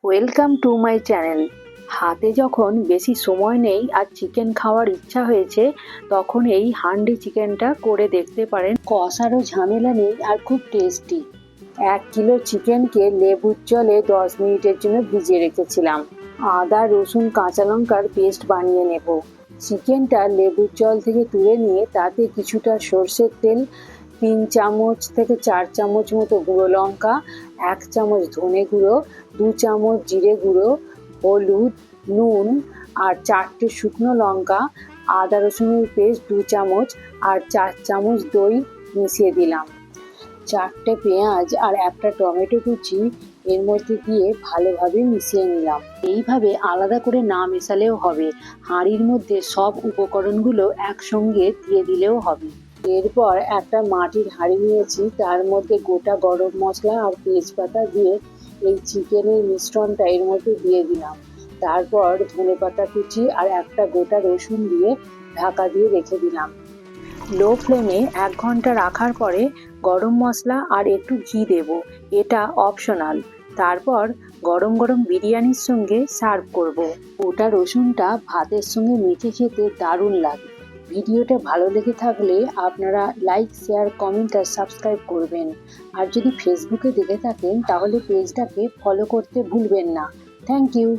Welcome to my channel. হাতে যখন বেশি সময় নেই আর চিকেন খাওয়ার ইচ্ছা হয়েছে, তখন এই হান্ডি চিকেনটা করে দেখতে পারেন। কষারও ঝামেলা নেই আর খুব টেস্টি। 1 কিলো চিকেনকে লেবুর জলে 10 মিনিটের জন্য ভিজিয়ে রেখেছিলাম। আদা, রসুন, কাঁচা লঙ্কার পেস্ট বানিয়ে নেব। চিকেনটা লেবুর জল থেকে তুলে নিয়ে তাতে কিছুটা সর্ষের তেল, 3 চামচ থেকে 4 চামচ মতো গুঁড়ো লঙ্কা, 1 চামচ ধনে গুঁড়ো, 2 চামচ জিরে গুঁড়ো, হলুদ, নুন আর 4টে শুকনো লঙ্কা, আদা রসুনের পেস্ট 2 চামচ আর 4 চামচ দই মিশিয়ে দিলাম। 4টে পেঁয়াজ আর একটা টমেটো কুচি এর মধ্যে দিয়ে ভালোভাবে মিশিয়ে নিলাম। এইভাবে আলাদা করে না মেশালেও হবে, হাঁড়ির মধ্যে সব উপকরণগুলো একসঙ্গে দিয়ে দিলেও হবে। এরপর একটা মাটির হাঁড়ি নিয়েছি, তার মধ্যে গোটা গরম মশলা আর তেজপাতা দিয়ে এই চিকেনের মিশ্রণটা এর মধ্যে দিয়ে দিলাম। তারপর ধনেপাতা কুচি আর একটা গোটা রসুন দিয়ে ঢাকা দিয়ে রেখে দিলাম। লো ফ্লেমে 1 ঘন্টা রাখার পরে গরম মশলা আর একটু ঘি দেব, এটা অপশনাল। তারপর গরম গরম বিরিয়ানির সঙ্গে সার্ভ করব। গোটা রসুনটা ভাতের সঙ্গে মেখে খেতে দারুণ লাগে। ভিডিওটা ভালো লেগে থাকলে আপনারা লাইক, শেয়ার, কমেন্ট আর সাবস্ক্রাইব করবেন। আর যদি ফেসবুকে দেখে থাকেন তাহলে পেজটাকে ফলো করতে ভুলবেন না। Thank you.